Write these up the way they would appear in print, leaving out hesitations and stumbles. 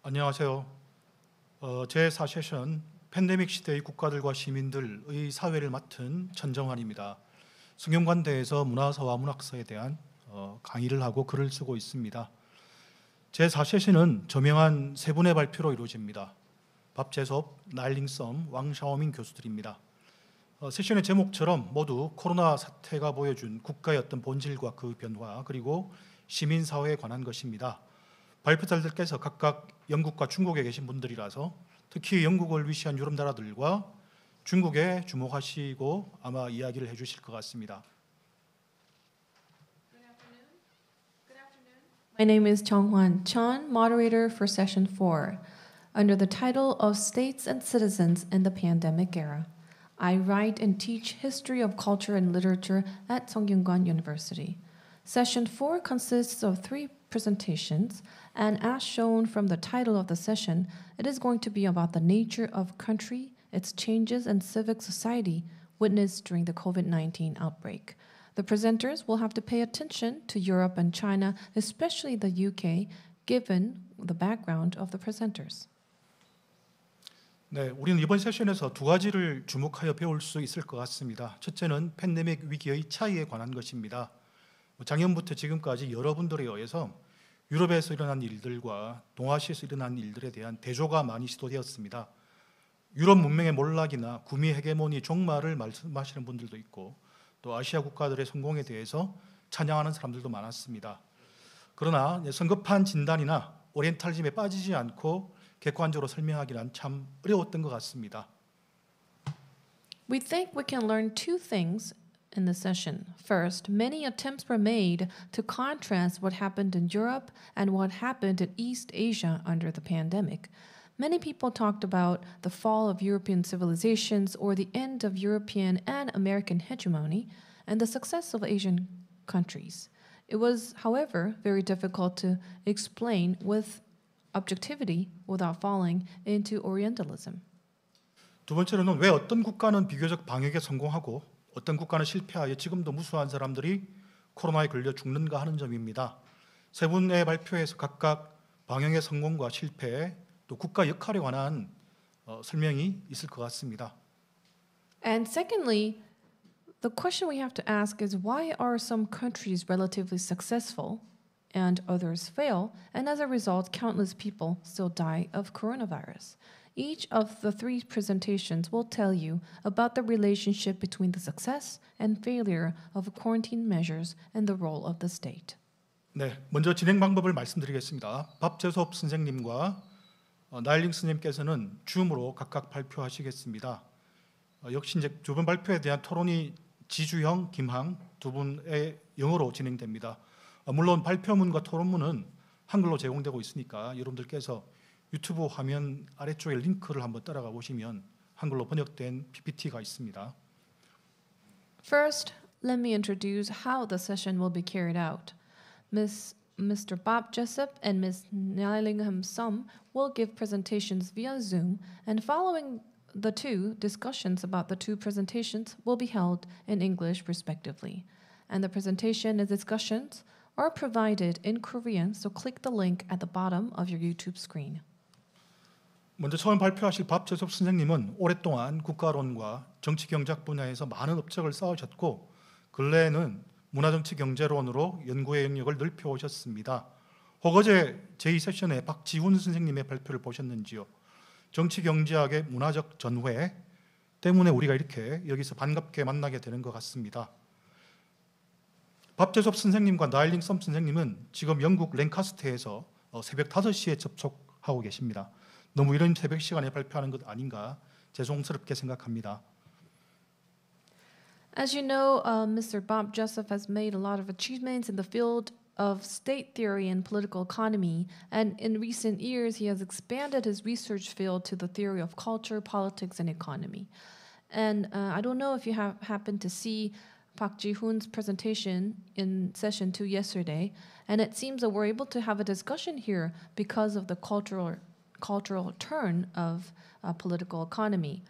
안녕하세요. 제4세션 팬데믹 시대의 국가들과 시민들의 사회를 맡은 천정환입니다. 성균관대에서 문화사와 문학사에 대한 강의를 하고 글을 쓰고 있습니다. 제4세션은 저명한 세 분의 발표로 이루어집니다. 밥재섭, 나일링썸, 왕샤오밍 교수들입니다. 세션의 제목처럼 모두 코로나 사태가 보여준 국가의 어떤 본질과 그 변화, 그리고 시민사회에 관한 것입니다. 발표자들께서 각각 영국과 중국에 계신 분들이라서 특히 영국을 위시한 유럽 나라들과 중국에 주목하시고 아마 이야기를 해주실 것 같습니다. My name is Chonghwan Chon, moderator for session 4, under the title of States and Citizens in the Pandemic Era. I write and teach history of culture and literature at Sungkyunkwan University. Session 4 consists of 3 presentations, and as shown from the title of the session, it is going to be about the nature of country, its changes, and civic society witnessed during the COVID-19 outbreak. The presenters will have to pay attention to Europe and China, especially the UK, given the background of the presenters. 네, 우리는 이번 세션에서 두 가지를 주목하여 배울 수 있을 것 같습니다. 첫째는 팬데믹 위기의 차이에 관한 것입니다. 작년부터 지금까지 여러분들에 의해서 유럽에서 일어난 일들과 동아시아에서 일어난 일들에 대한 대조가 많이 시도되었습니다. 유럽 문명의 몰락이나 구미 헤게모니 종말을 말씀하시는 분들도 있고 또 아시아 국가들의 성공에 대해서 찬양하는 사람들도 많았습니다. 그러나 성급한 진단이나 오리엔탈리즘에 빠지지 않고 객관적으로 설명하기는 참 어려웠던 것 같습니다. We think we can learn two things in this session. First, many attempts were made to contrast what happened in Europe and what happened in East Asia under the pandemic. Many people talked about the fall of European civilizations or the end of European and American hegemony and the success of Asian countries. It was, however, very difficult to explain with objectivity without falling into Orientalism. 두 번째로는 왜 어떤 국가는 비교적 방역에 성공하고 어떤 국가는 실패하여 지금도 무수한 사람들이 코로나에 걸려 죽는가 하는 점입니다. 세 분의 발표에서 각각 방역의 성공과 실패, 또 국가 역할에 관한 설명이 있을 것 같습니다. And secondly, the question we have to ask is why are some countries relatively successful and others fail, and as a result, countless people still die of coronavirus. Each of the 3 presentations will tell you about the relationship between the success and failure of quarantine measures and the role of the state. 네, 먼저 진행 방법을 말씀드리겠습니다. 밥재섭 선생님과 나일링 선생님께서는 줌으로 각각 발표하시겠습니다. 역시 이제 두 분 발표에 대한 토론이 지주형, 김항 두 분의 영어로 진행됩니다. 물론 발표문과 토론문은 한글로 제공되고 있으니까 여러분들께서 유튜브 화면 아래쪽에 링크를 한번 따라가 보시면 한글로 번역된 PPT가 있습니다. First, let me introduce how the session will be carried out. Mr. Bob Jessup and Ms. Neoliberalism Sum will give presentations via Zoom, and following the two, discussions about the 2 presentations will be held in English respectively. And the presentation and discussions are provided in Korean, so click the link at the bottom of your YouTube screen. 먼저 처음 발표하실 밥재섭 선생님은 오랫동안 국가론과 정치경제학 분야에서 많은 업적을 쌓으셨고 근래에는 문화정치경제론으로 연구의 영역을 넓혀오셨습니다. 어제 제2세션에 박지훈 선생님의 발표를 보셨는지요? 정치경제학의 문화적 전회 때문에 우리가 이렇게 여기서 반갑게 만나게 되는 것 같습니다. 밥재섭 선생님과 나일링 썸 선생님은 지금 영국 랭카스터에서 새벽 5시에 접촉하고 계십니다. 너무 이런 새벽 시간에 발표하는 것 아닌가 죄송스럽게 생각합니다. As you know, Mr. Bob Jessup has made a lot of achievements in the field of state theory and political economy, and in recent years he has expanded his research field to the theory of culture, politics, and economy. And I don't know if you have happened to see Park Ji-hoon's presentation in session 2 yesterday, and it seems that we're able to have a discussion here because of the cultural turn of political economy.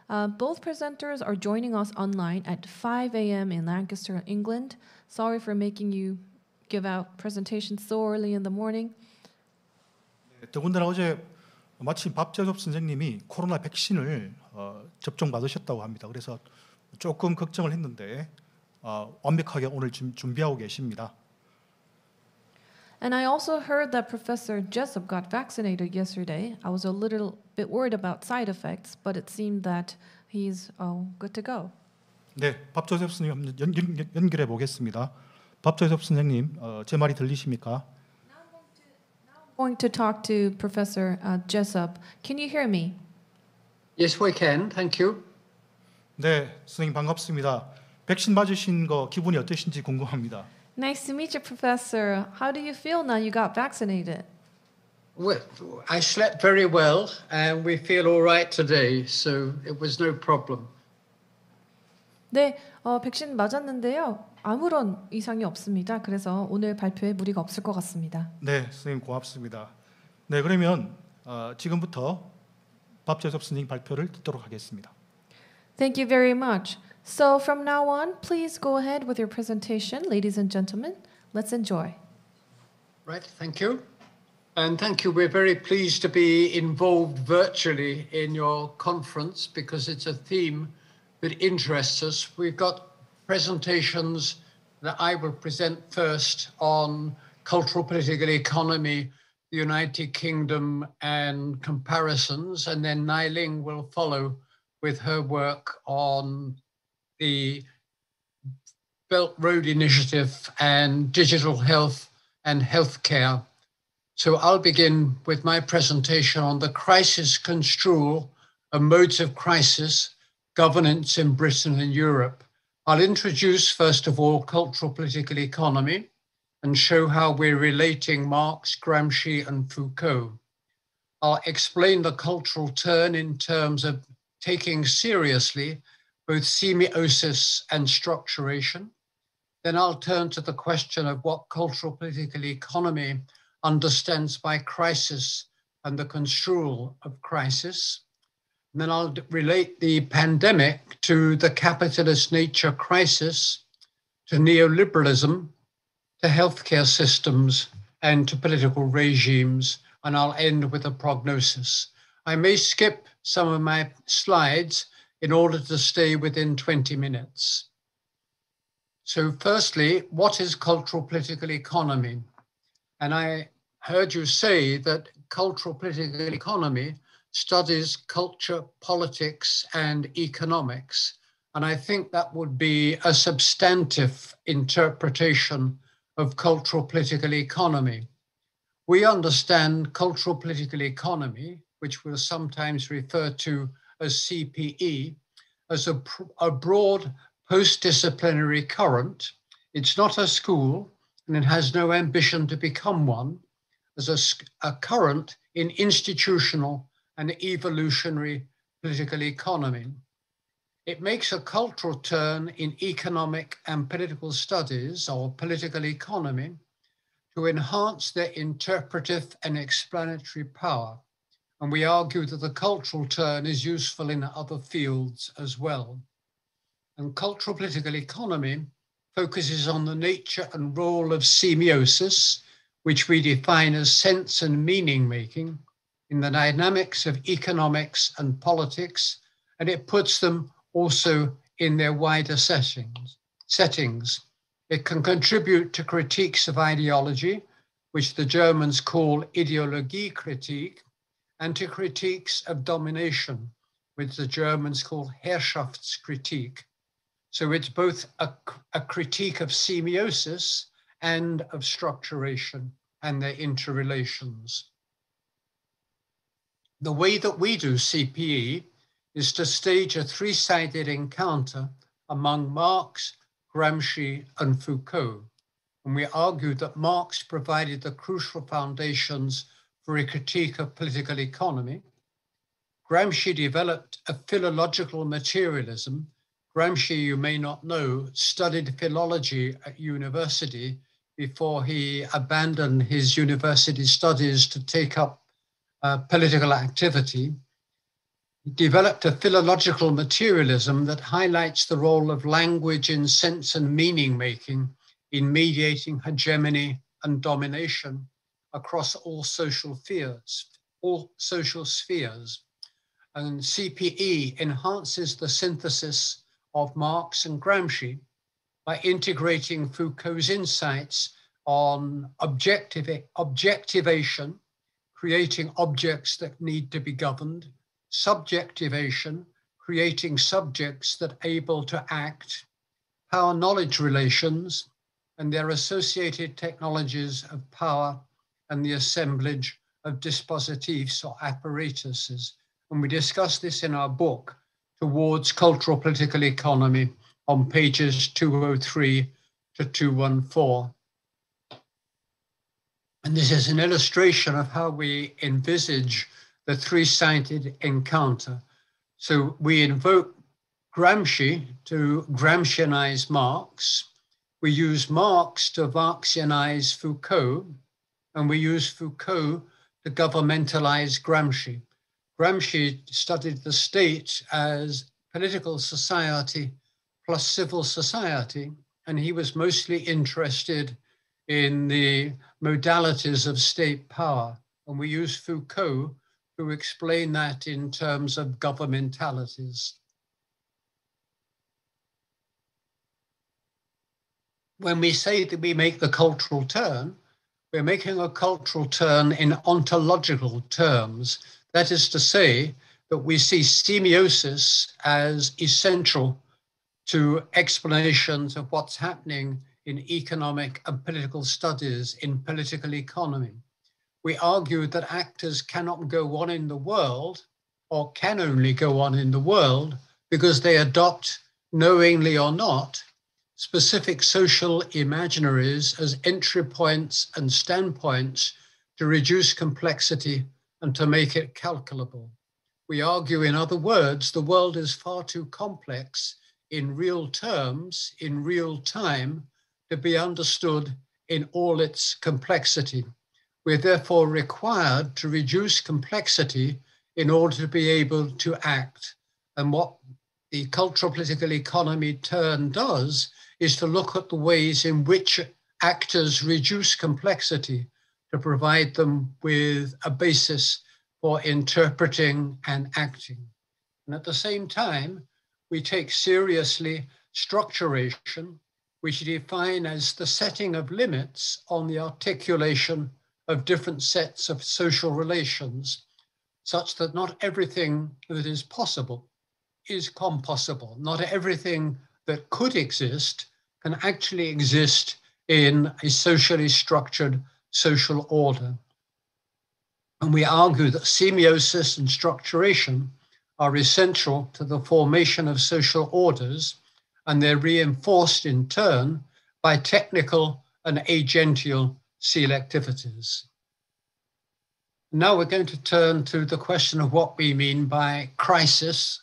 Both presenters are joining us online at 5 a.m. in Lancaster, England. Sorry for making you give out presentations so early in the morning. 더군다나 어제 마침 밥재섭 선생님이 코로나 백신을 접종 받으셨다고 합니다. 그래서 조금 걱정을 했는데 완벽하게 오늘 준비하고 계십니다. And I also heard that Professor JESSOP got vaccinated yesterday. I was a little bit worried about side effects, but it seemed that he's good to go. 네, 밥재섭 선생님 연결해 보겠습니다. 밥재섭 선생님, 제 말이 들리십니까? I'm going to talk to Professor JESSOP. Can you hear me? Yes, we can. Thank you. 네, 선생님 반갑습니다. 백신 맞으신 거 기분이 어떠신지 궁금합니다. Nice to meet you, Professor. How do you feel now you got vaccinated? Well, I slept very well and we feel all right today, so it was no problem. 네, 백신 맞았는데요. 아무런 이상이 없습니다. 그래서 오늘 발표에 무리가 없을 것 같습니다. 네, 선생님 고맙습니다. 네, 그러면 지금부터 밥재섭 선생님 발표를 듣도록 하겠습니다. Thank you very much. So from now on, please go ahead with your presentation, ladies and gentlemen. Let's enjoy. Right, thank you. And thank you. We're very pleased to be involved virtually in your conference because it's a theme that interests us. We've got presentations that I will present first on cultural political economy, the United Kingdom and comparisons, and then Nai Ling will follow with her work on the Belt Road Initiative and digital health and healthcare. So I'll begin with my presentation on the crisis construal of modes of crisis, governance in Britain and Europe. I'll introduce, first of all, cultural political economy and show how we're relating Marx, Gramsci, and Foucault. I'll explain the cultural turn in terms of taking seriously both semiosis and structuration. Then I'll turn to the question of what cultural political economy understands by crisis and the construal of crisis. And then I'll relate the pandemic to the capitalist nature crisis, to neoliberalism, to healthcare systems, and to political regimes. And I'll end with a prognosis. I may skip some of my slides in order to stay within 20 minutes. So firstly, what is cultural political economy? And I heard you say that cultural political economy studies culture, politics, and economics. And I think that would be a substantive interpretation of cultural political economy. We understand cultural political economy, which we'll sometimes refer to as CPE, as a broad post-disciplinary current. It's not a school, and it has no ambition to become one, as a current in institutional and evolutionary political economy. It makes a cultural turn in economic and political studies, or political economy, to enhance their interpretive and explanatory power. And we argue that the cultural turn is useful in other fields as well. And cultural political economy focuses on the nature and role of semiosis, which we define as sense and meaning making, in the dynamics of economics and politics, and it puts them also in their wider settings. It can contribute to critiques of ideology, which the Germans call Ideologiekritik, and to critiques of domination, which the Germans call Herrschaftskritik. So it's both a critique of semiosis and of structuration and their interrelations. The way that we do CPE is to stage a three-sided encounter among Marx, Gramsci, and Foucault. And we argued that Marx provided the crucial foundations for a critique of political economy. Gramsci developed a philological materialism. Gramsci, you may not know, studied philology at university before he abandoned his university studies to take up political activity. He developed a philological materialism that highlights the role of language in sense and meaning making in mediating hegemony and domination across all social spheres. all social spheres. And CPE enhances the synthesis of Marx and Gramsci by integrating Foucault's insights on objectivation, creating objects that need to be governed, subjectivation, creating subjects that are able to act, power-knowledge relations, and their associated technologies of power and the assemblage of dispositives or apparatuses. And we discuss this in our book, Towards Cultural Political Economy, on pages 203 to 214. And this is an illustration of how we envisage the three-sided encounter. So we invoke Gramsci to Gramscianize Marx. We use Marx to Marxianize Foucault, and we use Foucault to governmentalize Gramsci. Gramsci studied the state as political society plus civil society, and he was mostly interested in the modalities of state power. And we use Foucault to explain that in terms of governmentalities. When we say that we make the cultural turn, we're making a cultural turn in ontological terms. That is to say that we see semiosis as essential to explanations of what's happening in economic and political studies, in political economy. We argue that actors cannot go on in the world, or can only go on in the world, because they adopt, knowingly or not, specific social imaginaries as entry points and standpoints to reduce complexity and to make it calculable. We argue, in other words, the world is far too complex in real terms, in real time, to be understood in all its complexity. We're therefore required to reduce complexity in order to be able to act. And what the cultural political economy turn does is to look at the ways in which actors reduce complexity to provide them with a basis for interpreting and acting. And at the same time, we take seriously structuration, which we define as the setting of limits on the articulation of different sets of social relations, such that not everything that is possible is compossible. Not everything that could exist can actually exist in a socially structured social order. And we argue that semiosis and structuration are essential to the formation of social orders, and they're reinforced in turn by technical and agential selectivities. Now we're going to turn to the question of what we mean by crisis.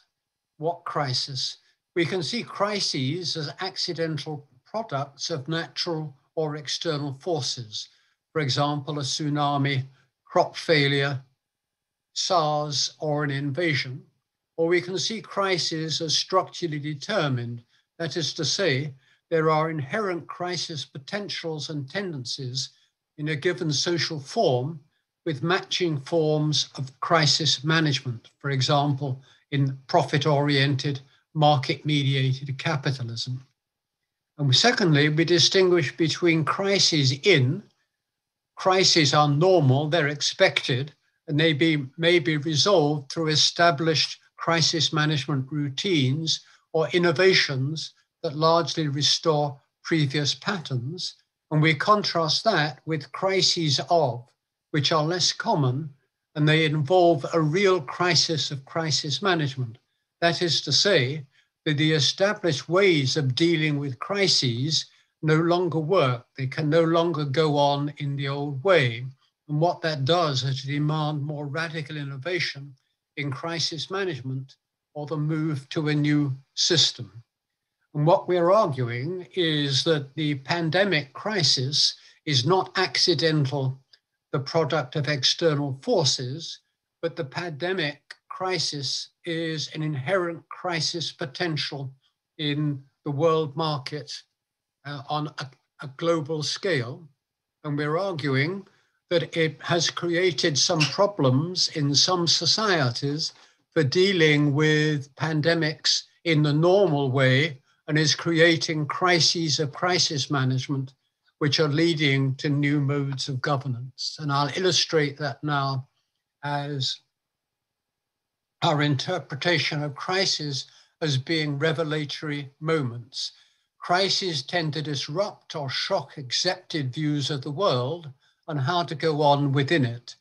What crisis? We can see crises as accidental products of natural or external forces. For example, a tsunami, crop failure, SARS, or an invasion. Or we can see crises as structurally determined. That is to say, there are inherent crisis potentials and tendencies in a given social form with matching forms of crisis management, for example, in profit-oriented, market-mediated capitalism. And secondly, we distinguish between crises crises are normal, they're expected, and they may be resolved through established crisis management routines or innovations that largely restore previous patterns. And we contrast that with crises which are less common, and they involve a real crisis of crisis management. That is to say, that the established ways of dealing with crises no longer work. They can no longer go on in the old way. And what that does is to demand more radical innovation in crisis management or the move to a new system. And what we're arguing is that the pandemic crisis is not accidental, the product of external forces, but the pandemic crisis is an inherent crisis potential in the world market on a global scale. And we're arguing that it has created some problems in some societies for dealing with pandemics in the normal way, and is creating crises of crisis management, which are leading to new modes of governance. And I'll illustrate that now as our interpretation of crises as being revelatory moments. Crises tend to disrupt or shock accepted views of the world and how to go on within it,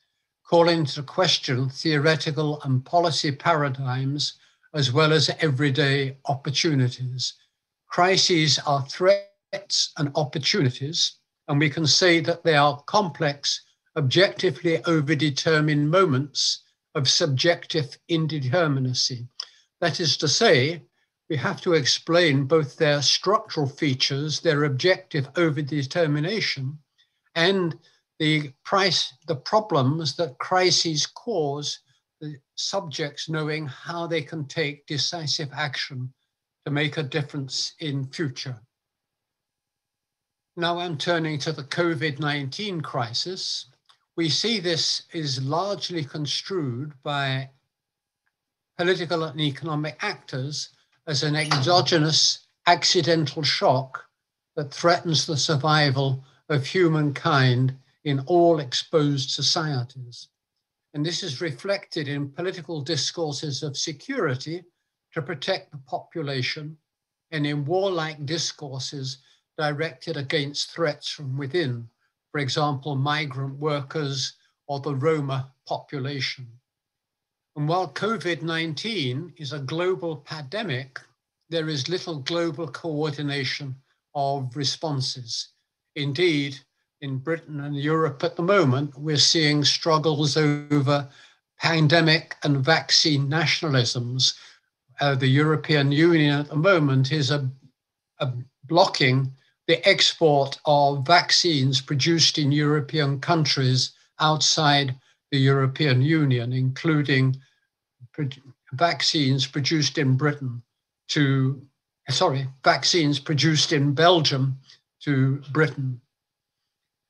calling into question theoretical and policy paradigms, as well as everyday opportunities. Crises are threats and opportunities, and we can say that they are complex, objectively overdetermined moments of subjective indeterminacy. That is to say, we have to explain both their structural features, their objective overdetermination, and the problems that crises cause the subjects knowing how they can take decisive action to make a difference in future. Now I'm turning to the COVID-19 crisis. We see this is largely construed by political and economic actors as an exogenous accidental shock that threatens the survival of humankind in all exposed societies. And this is reflected in political discourses of security to protect the population, and in warlike discourses directed against threats from within, for example, migrant workers or the Roma population. And while COVID-19 is a global pandemic, there is little global coordination of responses. Indeed, in Britain and Europe at the moment, we're seeing struggles over pandemic and vaccine nationalisms. The European Union at the moment is blocking the export of vaccines produced in European countries outside the European Union, including vaccines produced in vaccines produced in Belgium to Britain.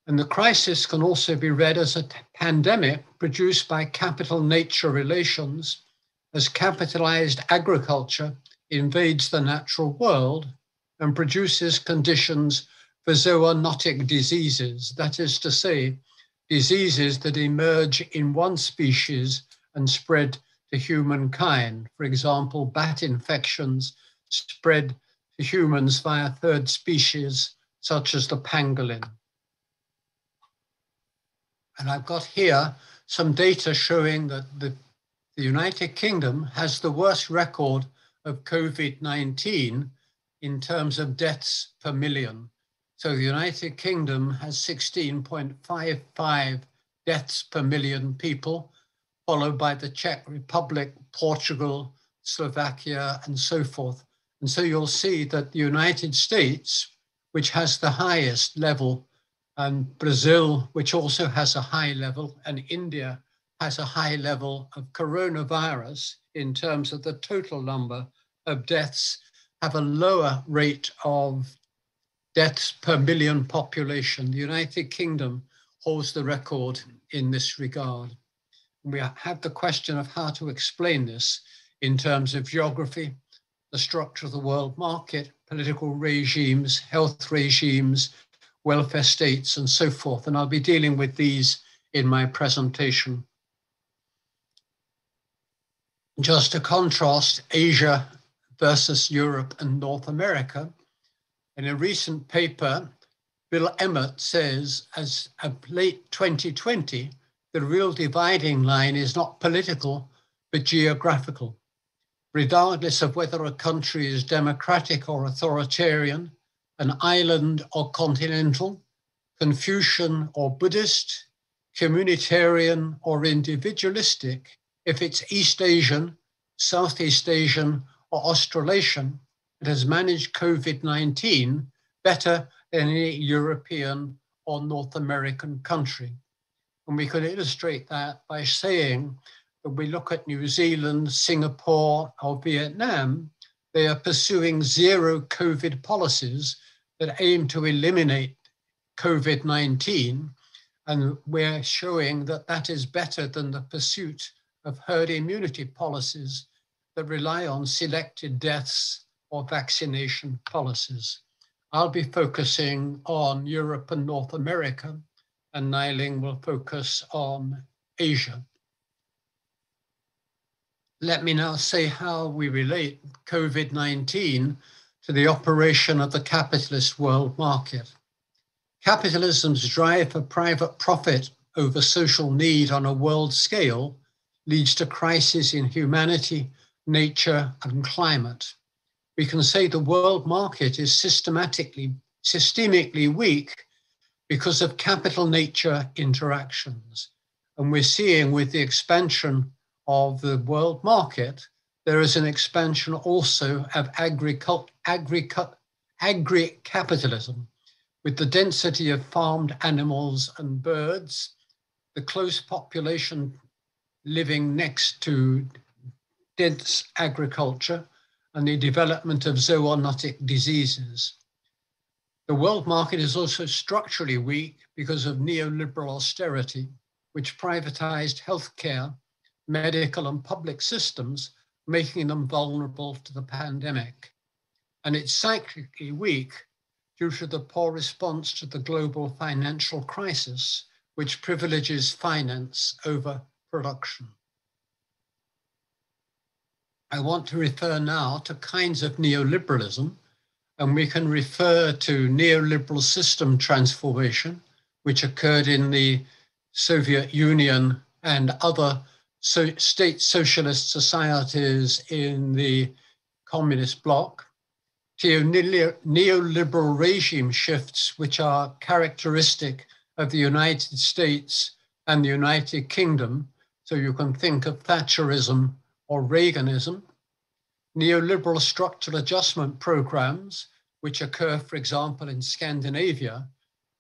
And the crisis can also be read as a pandemic produced by capital-nature relations, as capitalized agriculture invades the natural world and produces conditions for zoonotic diseases, that is to say, diseases that emerge in one species and spread to humankind. For example, bat infections spread to humans via third species, such as the pangolin. And I've got here some data showing that the United Kingdom has the worst record of COVID-19 in terms of deaths per million. So the United Kingdom has 16.55 deaths per million people, followed by the Czech Republic, Portugal, Slovakia, and so forth. And so you'll see that the United States, which has the highest level, and Brazil, which also has a high level, and India has a high level of coronavirus in terms of the total number of deaths, have a lower rate of deaths per million population. The United Kingdom holds the record in this regard. We have the question of how to explain this in terms of geography, the structure of the world market, political regimes, health regimes, welfare states, and so forth. And I'll be dealing with these in my presentation. Just to contrast Asia versus Europe and North America, in a recent paper, Bill Emmett says, as of late 2020, the real dividing line is not political, but geographical. Regardless of whether a country is democratic or authoritarian, an island or continental, Confucian or Buddhist, communitarian or individualistic, if it's East Asian, Southeast Asian, or Australasian, it has managed COVID-19 better than any European or North American country. And we could illustrate that by saying that we look at New Zealand, Singapore, or Vietnam, they are pursuing zero COVID policies that aim to eliminate COVID-19. And we're showing that that is better than the pursuit of herd immunity policies that rely on selected deaths or vaccination policies. I'll be focusing on Europe and North America, and Nailing will focus on Asia. Let me now say how we relate COVID-19 to the operation of the capitalist world market. Capitalism's drive for private profit over social need on a world scale leads to crises in humanity, nature, and climate. We can say the world market is systemically weak because of capital-nature interactions. And we're seeing with the expansion of the world market, there is an expansion also of agri-capitalism, with the density of farmed animals and birds, the close population living next to dense agriculture, and the development of zoonotic diseases. The world market is also structurally weak because of neoliberal austerity, which privatized healthcare, medical and public systems, making them vulnerable to the pandemic. And it's cyclically weak due to the poor response to the global financial crisis, which privileges finance over production. I want to refer now to kinds of neoliberalism, and we can refer to neoliberal system transformation, which occurred in the Soviet Union and other state socialist societies in the communist bloc, to neoliberal regime shifts, which are characteristic of the United States and the United Kingdom. So you can think of Thatcherism or Reaganism, neoliberal structural adjustment programs, which occur, for example, in Scandinavia,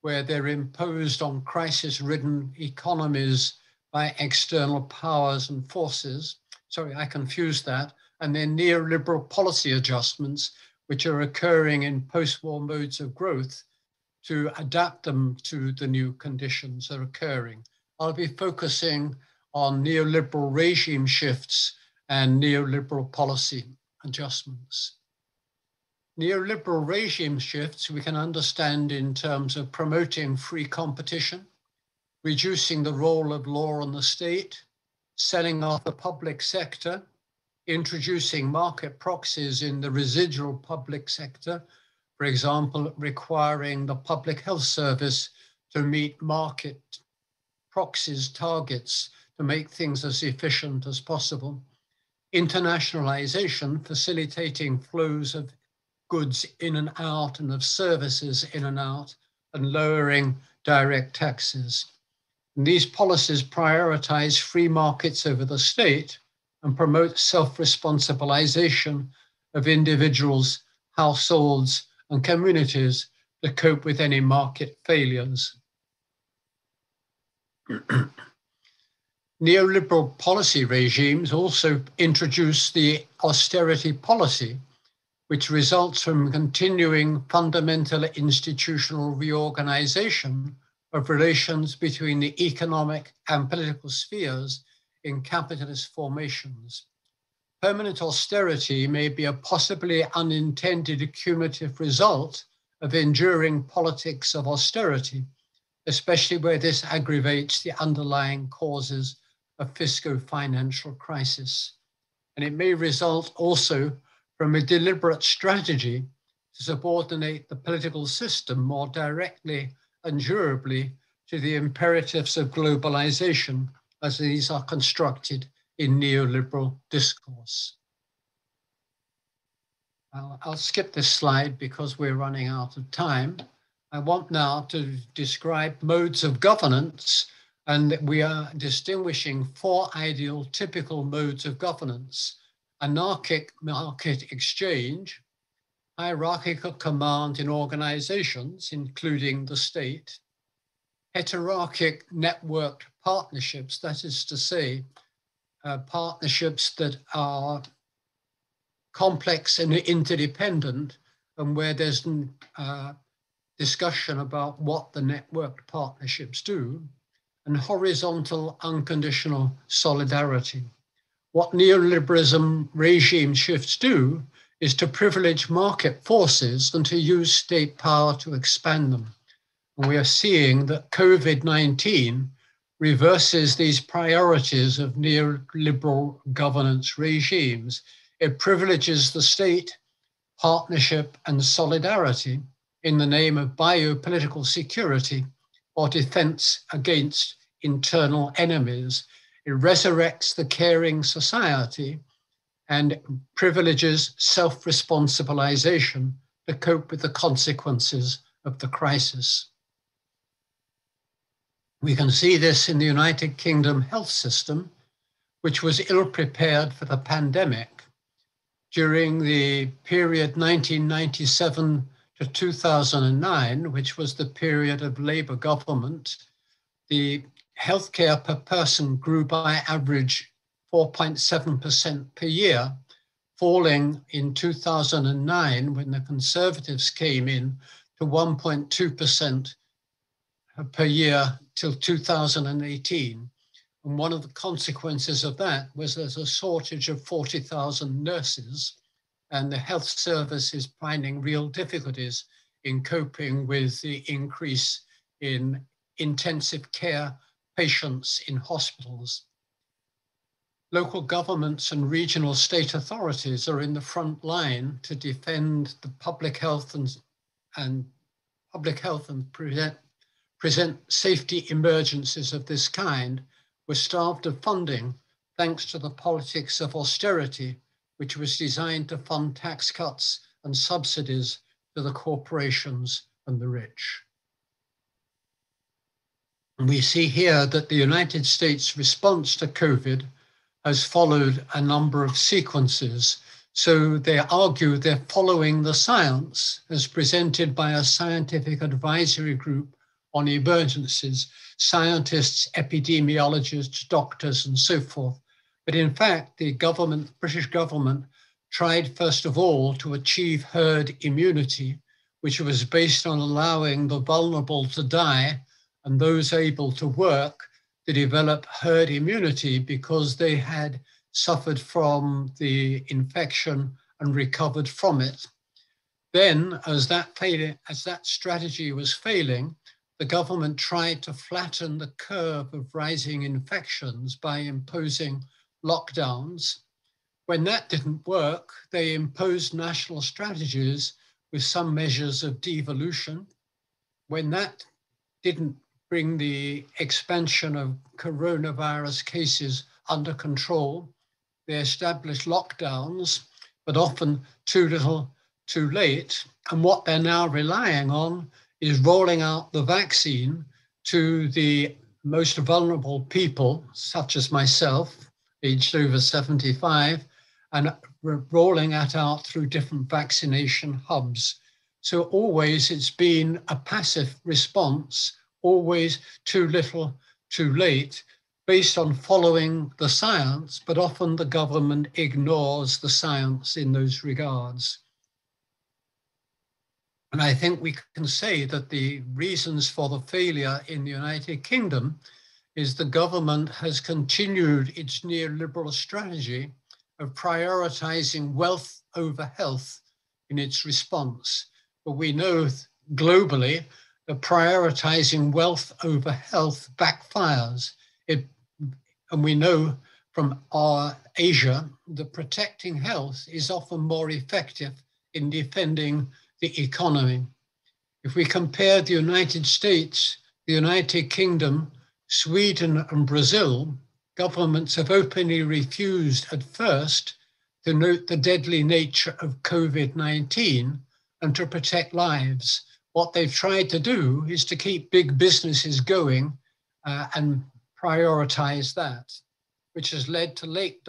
where they're imposed on crisis-ridden economies by external powers and forces. Sorry, I confused that. And then neoliberal policy adjustments, which are occurring in post-war modes of growth to adapt them to the new conditions that are occurring. I'll be focusing on neoliberal regime shifts and neoliberal policy adjustments. Neoliberal regime shifts we can understand in terms of promoting free competition, reducing the role of law and the state, selling off the public sector, introducing market proxies in the residual public sector, for example, requiring the public health service to meet market proxies targets to make things as efficient as possible. Internationalization, facilitating flows of goods in and out and of services in and out, and lowering direct taxes. And these policies prioritize free markets over the state and promote self-responsibilization of individuals, households, and communities to cope with any market failures. Neoliberal policy regimes also introduce the austerity policy, which results from continuing fundamental institutional reorganization of relations between the economic and political spheres in capitalist formations. Permanent austerity may be a possibly unintended cumulative result of enduring politics of austerity, especially where this aggravates the underlying causes of fisco-financial crisis. And it may result also from a deliberate strategy to subordinate the political system more directly and durably to the imperatives of globalization as these are constructed in neoliberal discourse. I'll skip this slide because we're running out of time. I want now to describe modes of governance, and we are distinguishing four ideal typical modes of governance: anarchic market exchange, hierarchical command in organizations, including the state, heterarchic networked partnerships, that is to say, partnerships that are complex and interdependent, and where there's discussion about what the networked partnerships do, and horizontal unconditional solidarity. What neoliberalism regime shifts do is to privilege market forces and to use state power to expand them. And we are seeing that COVID-19 reverses these priorities of neoliberal governance regimes. It privileges the state, partnership, and solidarity in the name of biopolitical security or defense against internal enemies. It resurrects the caring society and privileges self-responsibilization to cope with the consequences of the crisis. We can see this in the United Kingdom health system, which was ill-prepared for the pandemic. During the period 1997 to 2009, which was the period of Labour government, the healthcare per person grew by average 4.7% per year, falling in 2009 when the Conservatives came in to 1.2% per year till 2018. And one of the consequences of that was there's a shortage of 40,000 nurses, and the health service is finding real difficulties in coping with the increase in intensive care patients in hospitals. Local governments and regional state authorities are in the front line to defend the public health and present safety emergencies of this kind. Were starved of funding thanks to the politics of austerity, which was designed to fund tax cuts and subsidies to the corporations and the rich. And we see here that the United States response to COVID has followed a number of sequences. So they argue they're following the science as presented by a scientific advisory group on emergencies, scientists, epidemiologists, doctors, and so forth. But in fact, the government, British government, tried first of all to achieve herd immunity, which was based on allowing the vulnerable to die and those able to work to develop herd immunity because they had suffered from the infection and recovered from it. Then, as that strategy was failing, the government tried to flatten the curve of rising infections by imposing lockdowns. When that didn't work, they imposed national strategies with some measures of devolution. When that didn't bring the expansion of coronavirus cases under control, they established lockdowns, but often too little, too late. And what they're now relying on is rolling out the vaccine to the most vulnerable people, such as myself, aged over 75, and rolling that out through different vaccination hubs. So always it's been a passive response, always too little, too late, based on following the science, but often the government ignores the science in those regards. And I think we can say that the reasons for the failure in the United Kingdom is the government has continued its neoliberal strategy of prioritizing wealth over health in its response. But we know globally that prioritizing wealth over health backfires. And we know from our Asia that protecting health is often more effective in defending the economy. If we compare the United States, the United Kingdom, Sweden, and Brazil, governments have openly refused at first to note the deadly nature of COVID-19 and to protect lives. What they've tried to do is to keep big businesses going and prioritize that, which has led to late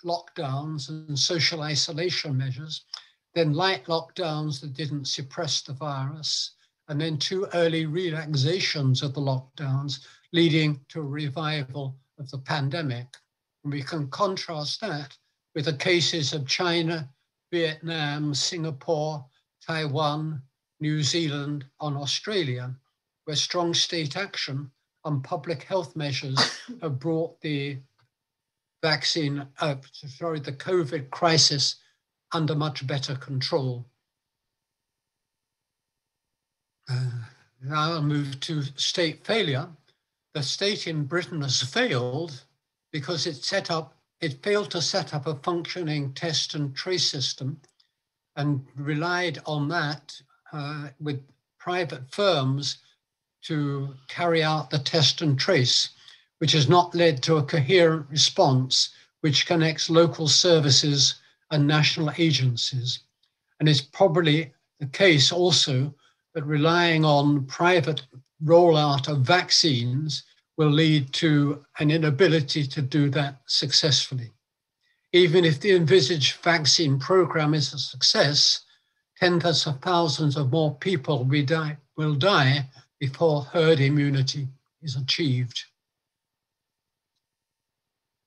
lockdowns and social isolation measures, then light lockdowns that didn't suppress the virus, and then too early relaxations of the lockdowns, leading to a revival of the pandemic. And we can contrast that with the cases of China, Vietnam, Singapore, Taiwan, New Zealand, and Australia, where strong state action and public health measures have brought the the COVID crisis under much better control. Now I'll move to state failure. The state in Britain has failed because it failed to set up a functioning test and trace system and relied on that with private firms to carry out the test and trace, which has not led to a coherent response which connects local services and national agencies. And it's probably the case also that relying on private rollout of vaccines will lead to an inability to do that successfully. Even if the envisaged vaccine program is a success, tens of thousands of more people will die before herd immunity is achieved.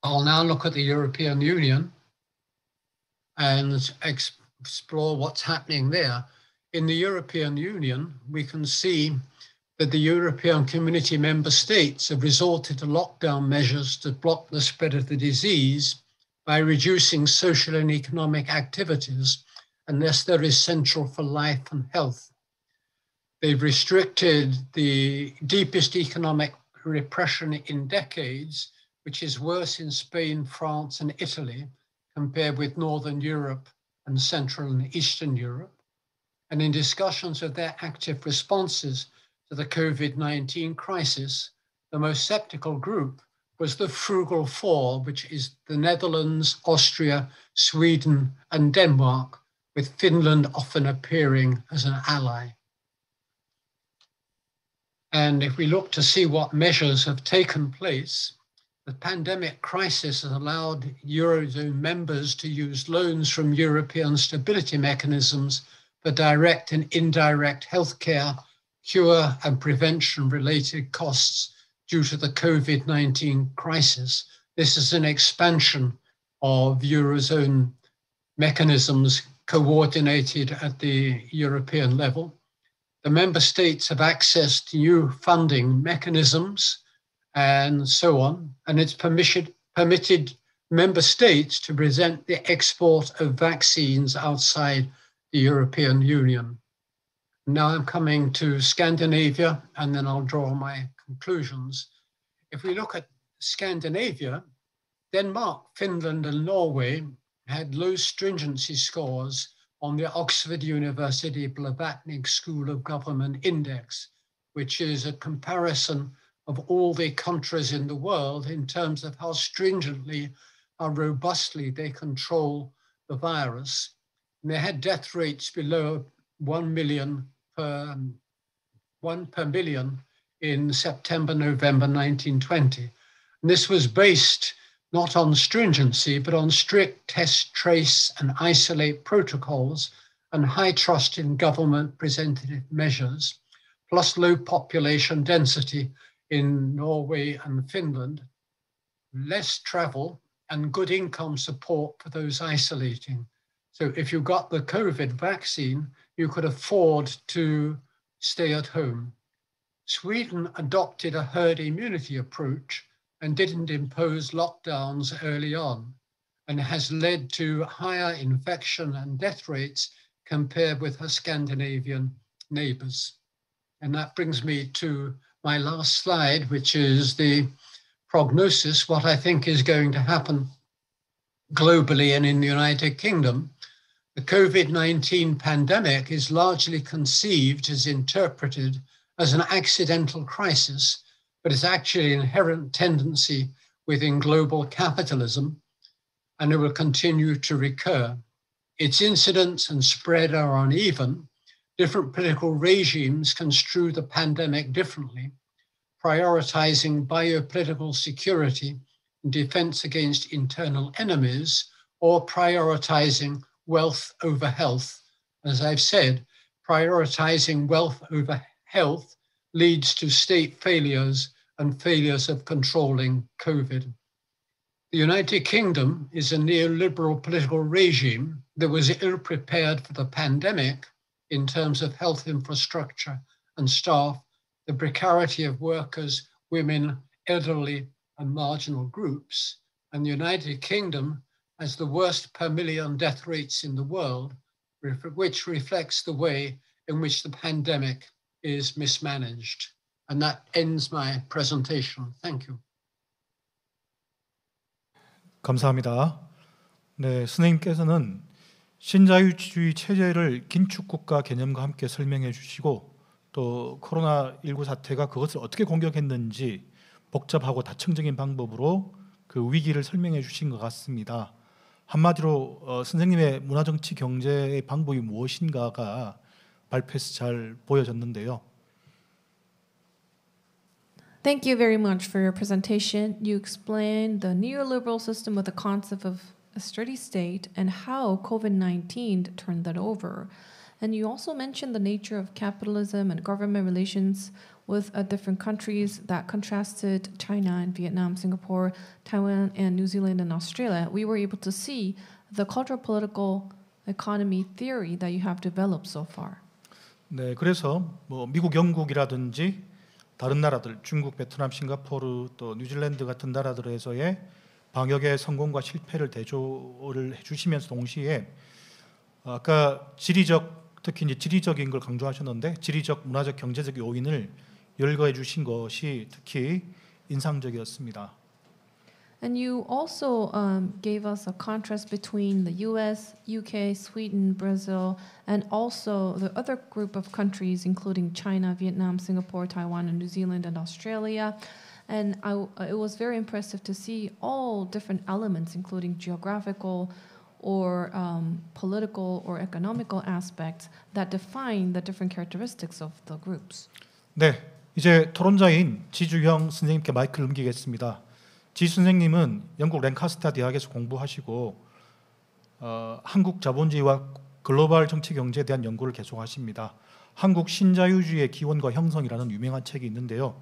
I'll now look at the European Union and explore what's happening there. In the European Union, we can see that the European Community member states have resorted to lockdown measures to block the spread of the disease by reducing social and economic activities unless they're essential for life and health. They've restricted the deepest economic repression in decades, which is worse in Spain, France, and Italy, compared with Northern Europe and Central and Eastern Europe. And in discussions of their active responses to the COVID-19 crisis, the most sceptical group was the Frugal Four, which is the Netherlands, Austria, Sweden, and Denmark, with Finland often appearing as an ally. And if we look to see what measures have taken place, the pandemic crisis has allowed Eurozone members to use loans from European stability mechanisms for direct and indirect healthcare, cure and prevention related costs due to the COVID-19 crisis. This is an expansion of Eurozone mechanisms coordinated at the European level. The member states have access to new funding mechanisms and so on, and it's permitted member states to present the export of vaccines outside the European Union. Now I'm coming to Scandinavia, and then I'll draw my conclusions. If we look at Scandinavia, Denmark, Finland, and Norway had low stringency scores on the Oxford University Blavatnik School of Government Index, which is a comparison of all the countries in the world in terms of how stringently, how robustly they control the virus. And they had death rates below 1 per million in September, November 1920. And this was based not on stringency, but on strict test, trace, and isolate protocols and high trust in government presented measures, plus low population density in Norway and Finland, less travel, and good income support for those isolating. So if you got the COVID vaccine, you could afford to stay at home. Sweden adopted a herd immunity approach and didn't impose lockdowns early on, and has led to higher infection and death rates compared with her Scandinavian neighbors. And that brings me to my last slide, which is the prognosis, what I think is going to happen globally and in the United Kingdom. The COVID-19 pandemic is largely conceived as interpreted as an accidental crisis, but it's actually an inherent tendency within global capitalism, and it will continue to recur. Its incidence and spread are uneven. Different political regimes construe the pandemic differently, prioritizing biopolitical security and defense against internal enemies, or prioritizing wealth over health. As I've said, prioritizing wealth over health leads to state failures and failures of controlling COVID. The United Kingdom is a neoliberal political regime that was ill-prepared for the pandemic in terms of health infrastructure and staff, the precarity of workers women, elderly, and marginal groups. And the United Kingdom has the worst per million death rates in the world, which reflects the way in which the pandemic is mismanaged. And that ends my presentation. Thank you. 감사합니다. 네, 선생님께서는 신자유주의 체제를 긴축국가 개념과 함께 설명해 주시고 또 코로나19 사태가 그것을 어떻게 공격했는지 복잡하고 다층적인 방법으로 그 위기를 설명해 주신 것 같습니다. 한마디로 선생님의 문화정치 경제의 방법이 무엇인가가 발표에서 잘 보여졌는데요. Thank you very much for your presentation. You explained the neoliberal system with the concept of a steady state and how COVID-19 turned that over. And you also mentioned the nature of capitalism and government relations with different countries that contrasted China and Vietnam, Singapore, Taiwan, and New Zealand and Australia. We were able to see the cultural political economy theory that you have developed so far. 네, 그래서 뭐 미국, 영국이라든지 다른 나라들, 중국, 베트남, 싱가포르, 또 뉴질랜드 같은 나라들에서의 방역의 성공과 실패를 대조를 해주시면서 동시에 아까 특히 이제 지리적인 걸 강조하셨는데 지리적, 문화적, 경제적 요인을 열거해 주신 것이 특히 인상적이었습니다. And you also gave us a contrast between the US, UK, Sweden, Brazil, and also the other group of countries, including China, Vietnam, Singapore, Taiwan, and New Zealand, and Australia. And it was very impressive to see all different elements, including geographical or political or economical aspects that define the different characteristics of the groups. 네, 이제 토론자인 지주형 선생님께 마이크를 넘기겠습니다. 지 선생님은 영국 랭카스터 대학에서 공부하시고 한국 자본주의와 글로벌 정치 경제에 대한 연구를 계속하십니다. 한국 신자유주의의 기원과 형성이라는 유명한 책이 있는데요.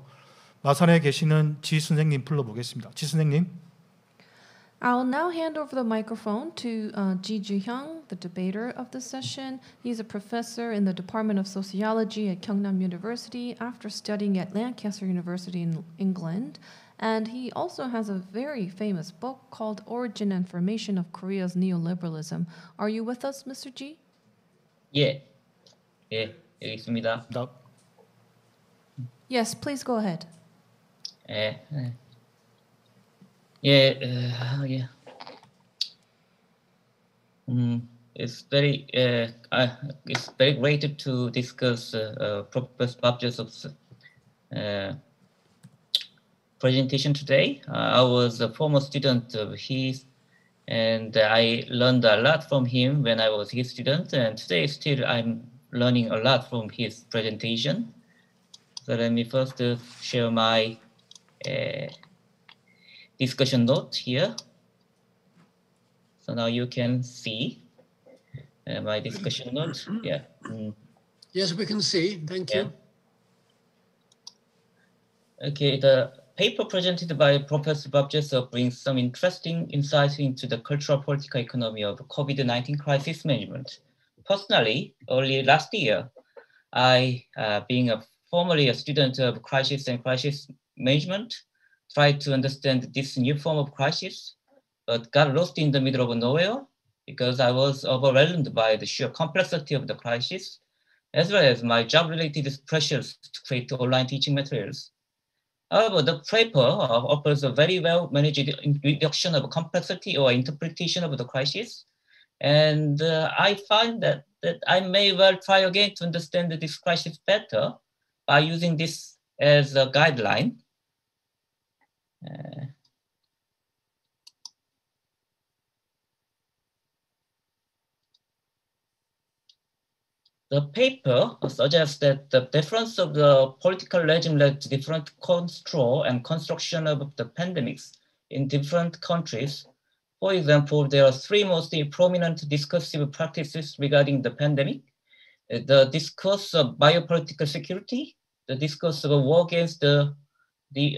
마산에 계시는 지 선생님 불러보겠습니다. 지 선생님. I'll now hand over the microphone to Ji Ju-hyung, the debater of this session. He's a professor in the Department of Sociology at Kyungnam University after studying at Lancaster University in England. And he also has a very famous book called Origin and Formation of Korea's Neoliberalism. Are you with us, Mr. Ji? 예, 여기 있습니다. Yes, please go ahead. It's very great to discuss Professor Babjesov's presentation today. I was a former student of his, and I learned a lot from him when I was his student, and today still I'm learning a lot from his presentation. So let me first share my discussion note here. So now you can see my discussion note. Yeah. Yes, we can see. Thank you. Okay, the paper presented by Professor Babjesov brings some interesting insights into the cultural political economy of COVID-19 crisis management. Personally, early last year, I, being formerly a student of crisis and crisis management, tried to understand this new form of crisis, but got lost in the middle of nowhere because I was overwhelmed by the sheer complexity of the crisis, as well as my job-related pressures to create online teaching materials. However, the paper offers a very well-managed reduction of complexity or interpretation of the crisis, and I find that I may well try again to understand this crisis better by using this as a guideline. The paper suggests that the difference of the political regime led to different control and construction of the pandemics in different countries. For example, there are three most prominent discursive practices regarding the pandemic: the discourse of biopolitical security, the discourse of war against the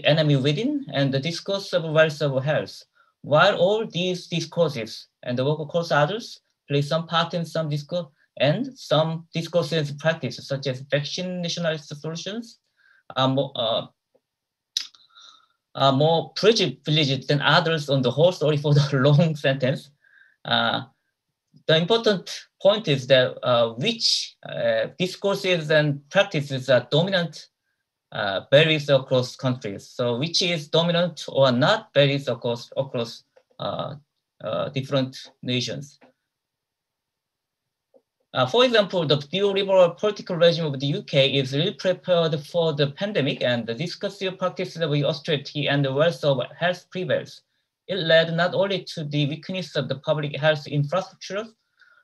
enemy within, and the discourse of wealth of health. While all these discourses and of course others play some part in some discourse, and some discourses practice, such as vaccine nationalist solutions, are are more privileged than others on the whole. Sorry for the long sentence. The important point is that which discourses and practices are dominant varies across countries. So which is dominant or not varies across different nations. For example, the neoliberal political regime of the UK is really prepared for the pandemic, and the discursive practices of austerity and the wealth of health prevails. It led not only to the weakness of the public health infrastructure,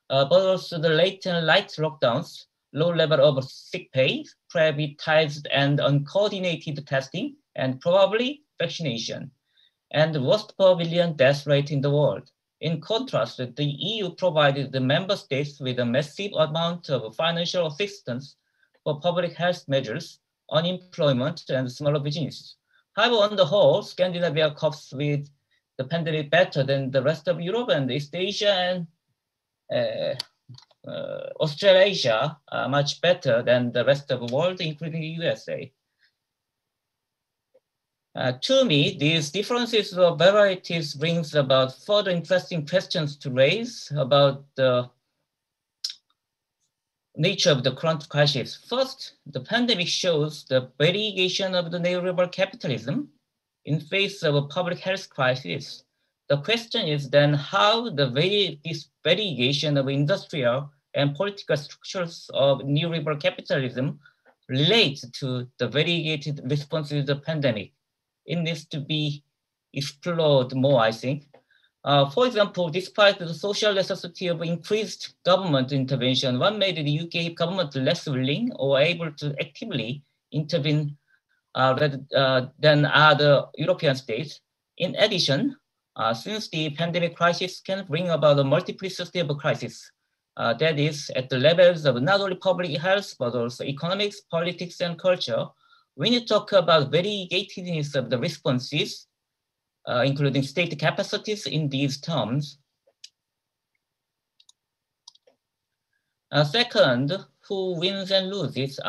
but also the late and light lockdowns, low level of sick pay, privatized and uncoordinated testing, and probably vaccination, and the worst per million death rate in the world. In contrast, the EU provided the member states with a massive amount of financial assistance for public health measures, unemployment, and smaller businesses. However, on the whole, Scandinavia copes with the pandemic better than the rest of Europe and East Asia, and Australasia much better than the rest of the world, including the USA. To me, these differences or varieties brings about further interesting questions to raise about the nature of the current crisis. First, the pandemic shows the variegation of the neoliberal capitalism in face of a public health crisis. The question is then how this variegation of industrial and political structures of neoliberal capitalism relates to the variegated responses to the pandemic. It needs to be explored more, I think. For example, despite the social necessity of increased government intervention, what made the UK government less willing or able to actively intervene than other European states? In addition, since the pandemic crisis can bring about a multiplicity of crises, that is at the levels of not only public health, but also economics, politics, and culture, when you talk about variegatedness of the responses, including state capacities in these terms. Second, who wins and loses?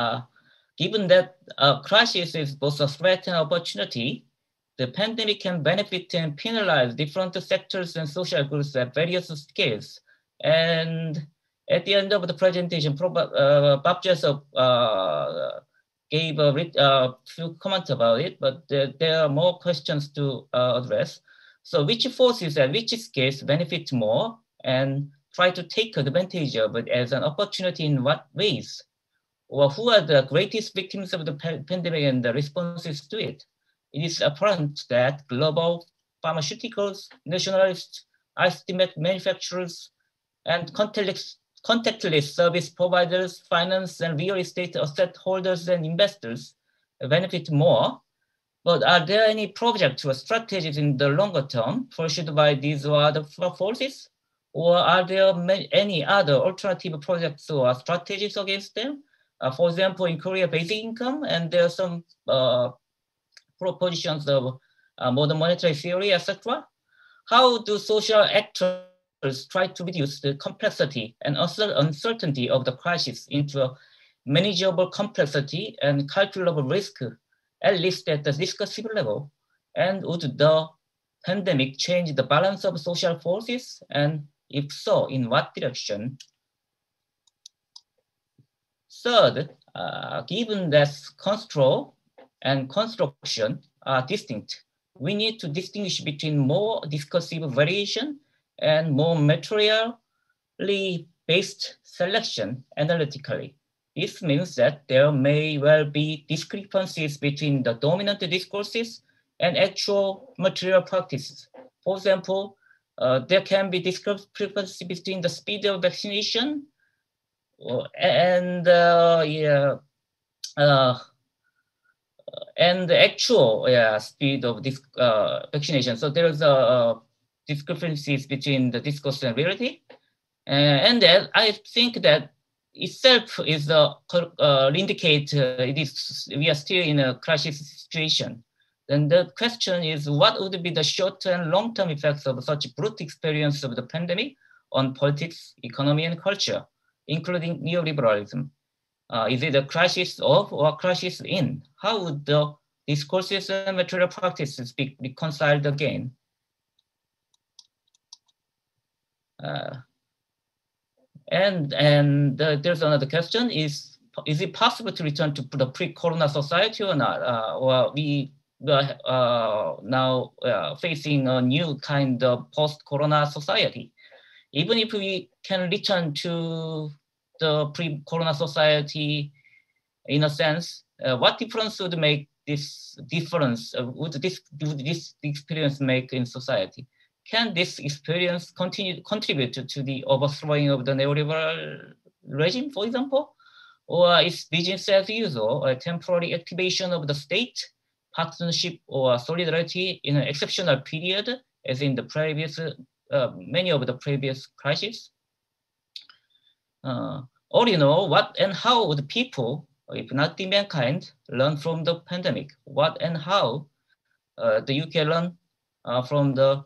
Given that crisis is both a threat and opportunity, the pandemic can benefit and penalize different sectors and social groups at various scales. And at the end of the presentation, Bob JESSOP gave a few comments about it, but there are more questions to address. So which forces at which scales benefit more and try to take advantage of it as an opportunity in what ways? Or who are the greatest victims of the pandemic and the responses to it? It is apparent that global pharmaceuticals, nationalist estimate manufacturers, and contactless service providers, finance and real estate asset holders and investors benefit more. But are there any projects or strategies in the longer term pursued by these or other forces? Or are there any other alternative projects or strategies against them? For example, in Korea, basic income, and there are some propositions of modern monetary theory, etc. How do social actors try to reduce the complexity and uncertainty of the crisis into a manageable complexity and calculable risk, at least at the discursive level? And would the pandemic change the balance of social forces? And if so, in what direction? Third, given that Construal and construction are distinct, we need to distinguish between more discursive variation and more materially based selection analytically. This means that there may well be discrepancies between the dominant discourses and actual material practices. For example, there can be discrepancy between the speed of vaccination and the actual speed of this vaccination. So there is a discrepancies between the discourse and reality, and that I think that itself is indicate we are still in a crisis situation. Then the question is, what would be the short and long-term effects of such brute experience of the pandemic on politics, economy, and culture, including neoliberalism? Is it a crisis of or a crisis in? How would the discourses and material practices be reconciled again. And there's another question: Is it possible to return to the pre-corona society or not? Or we now facing a new kind of post-corona society? Even if we can return to the pre-corona society, in a sense, what difference would make this difference? Would this experience make in society? Can this experience contribute to the overthrowing of the neoliberal regime, for example? Or is business as usual a temporary activation of the state, partnership, or solidarity in an exceptional period, as in the previous many of the previous crises? Or, you know, what and how would people, if not the mankind, learn from the pandemic? What and how the UK learn from the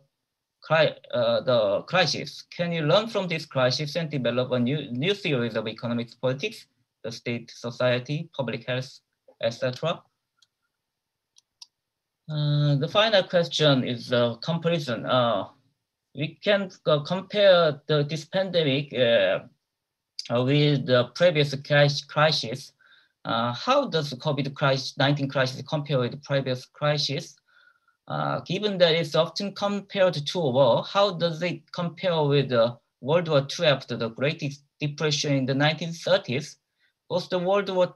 crisis? Can you learn from this crisis and develop a new theories of economics, politics, the state, society, public health, etc.? The final question is comparison. We can compare this pandemic with the previous crisis. How does the COVID-19 crisis compare with the previous crisis? Given that it's often compared to a war, how does it compare with World War II after the Great Depression in the 1930s? Both the World War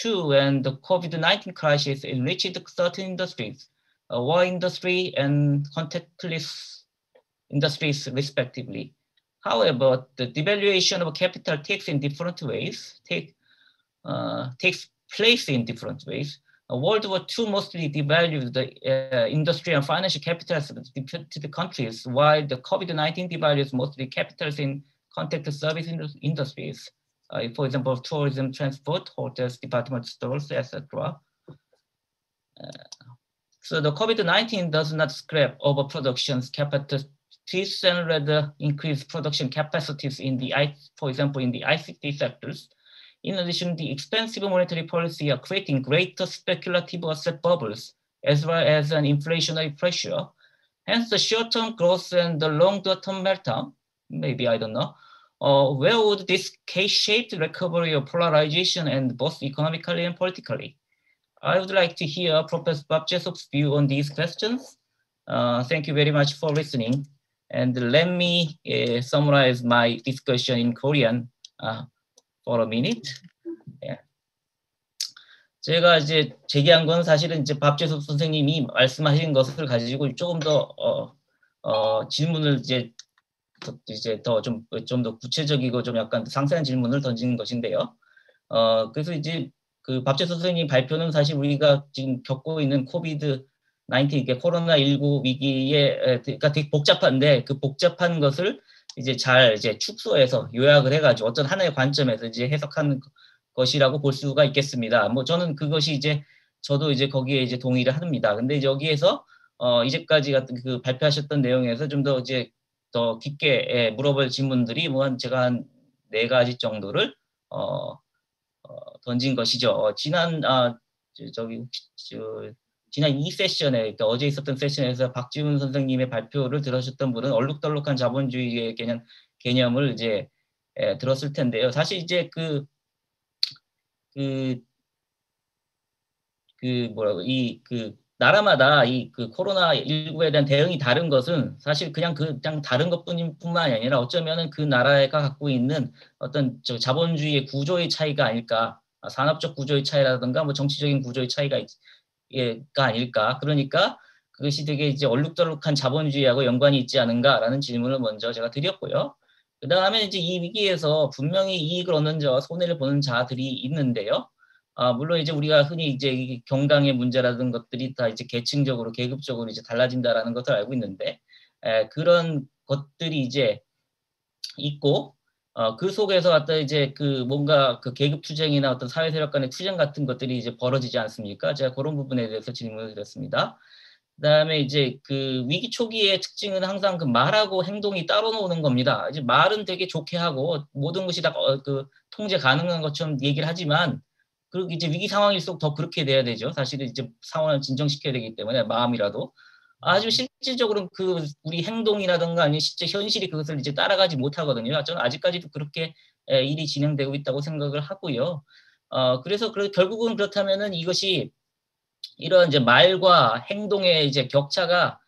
II and the COVID-19 crisis enriched certain industries, war industry and contactless industries respectively. However, the devaluation of capital takes place in different ways. World War II mostly devalued the industry and financial capitals of the countries, while the COVID-19 devalues mostly capitals in contact service industries. For example, tourism, transport, hotels, department stores, etc. So the COVID-19 does not scrap overproduction's capacities and rather increase production capacities in the, for example, in the ICT sectors. In addition, the expensive monetary policy are creating greater speculative asset bubbles, as well as an inflationary pressure. Hence, the short-term growth and the long-term meltdown, maybe, I don't know. Where would this K-shaped recovery of polarization and both economically and politically? I would like to hear Professor Bob Jessop's view on these questions. Thank you very much for listening. And let me summarize my discussion in Korean for a minute. Yeah. 제가 이제 제기한 건 사실은 이제 밥재섭 선생님이 말씀하신 것을 가지고 조금 더 질문을 이제 더 좀 더 구체적이고 좀 약간 상세한 질문을 던지는 것인데요. 그래서 이제 그 밥재섭 선생님 발표는 사실 우리가 지금 겪고 있는 코비드 19, 코로나19 위기에, 그러니까 되게 복잡한데 그 복잡한 것을 이제 잘 이제 축소해서 요약을 해가지고 어떤 하나의 관점에서 이제 해석하는 것이라고 볼 수가 있겠습니다. 뭐 저는 그것이 이제 저도 이제 거기에 이제 동의를 합니다. 근데 여기에서 이제까지 같은 그 발표하셨던 내용에서 좀 더 이제 더 깊게 물어볼 질문들이 뭐 제가 한 4가지 정도를 던진 것이죠. 지난 지난 이 세션에, 그러니까 어제 있었던 세션에서 박지훈 선생님의 발표를 들으셨던 분은 얼룩덜룩한 자본주의의 개념을 이제 들었을 텐데요. 사실 이제 그 나라마다 이 그 코로나19에 대한 대응이 다른 것은 사실 그냥 다른 것뿐만이 아니라 어쩌면은 그 나라가 갖고 있는 어떤 자본주의의 구조의 차이가 아닐까, 산업적 구조의 차이라든가 뭐 정치적인 구조의 차이가 아닐까. 그러니까 그것이 되게 이제 얼룩덜룩한 자본주의하고 연관이 있지 않은가라는 질문을 먼저 제가 드렸고요. 그 다음에 이제 이 위기에서 분명히 이익을 얻는 자와 손해를 보는 자들이 있는데요. 물론 이제 우리가 흔히 이제 경강의 문제라든 것들이 다 이제 계층적으로, 계급적으로 이제 달라진다라는 것을 알고 있는데, 그런 것들이 이제 있고, 그 속에서 어떤 이제 그 뭔가 그 계급 투쟁이나 어떤 사회 세력 간의 투쟁 같은 것들이 이제 벌어지지 않습니까? 제가 그런 부분에 대해서 질문을 드렸습니다. 그다음에 이제 그 위기 초기의 특징은 항상 그 말하고 행동이 따로 노는 겁니다. 이제 말은 되게 좋게 하고 모든 것이 다 그 통제 가능한 것처럼 얘기를 하지만 그리고 이제 위기 상황일수록 더 그렇게 돼야 되죠. 사실은 이제 상황을 진정시켜야 되기 때문에 마음이라도. 아주 실질적으로 그 우리 행동이라든가 아니면 실제 현실이 그것을 이제 따라가지 못하거든요. 저는 아직까지도 그렇게 일이 진행되고 있다고 생각을 하고요. 그래서 결국은 그렇다면은 이것이 이런 이제 말과 행동의 이제 격차가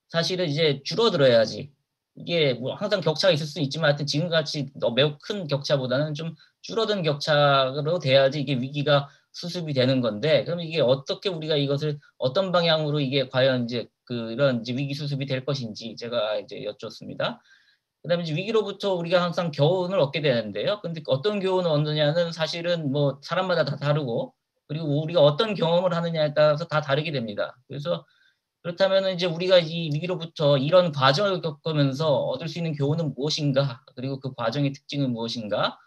사실은 이제 줄어들어야지. 이게 뭐 항상 격차가 있을 수 있지만 하여튼 지금같이 매우 큰 격차보다는 좀 줄어든 격차로 돼야지 이게 위기가 수습이 되는 건데, 그럼 이게 어떻게 우리가 이것을 어떤 방향으로 이게 과연 이제 이런 이제 위기 수습이 될 것인지 제가 이제 여쭙습니다. 그다음에 이제 위기로부터 우리가 항상 교훈을 얻게 되는데요. 근데 어떤 교훈을 얻느냐는 사실은 뭐 사람마다 다 다르고, 그리고 우리가 어떤 경험을 하느냐에 따라서 다 다르게 됩니다. 그래서 그렇다면 이제 우리가 이 위기로부터 이런 과정을 겪으면서 얻을 수 있는 교훈은 무엇인가? 그리고 그 과정의 특징은 무엇인가?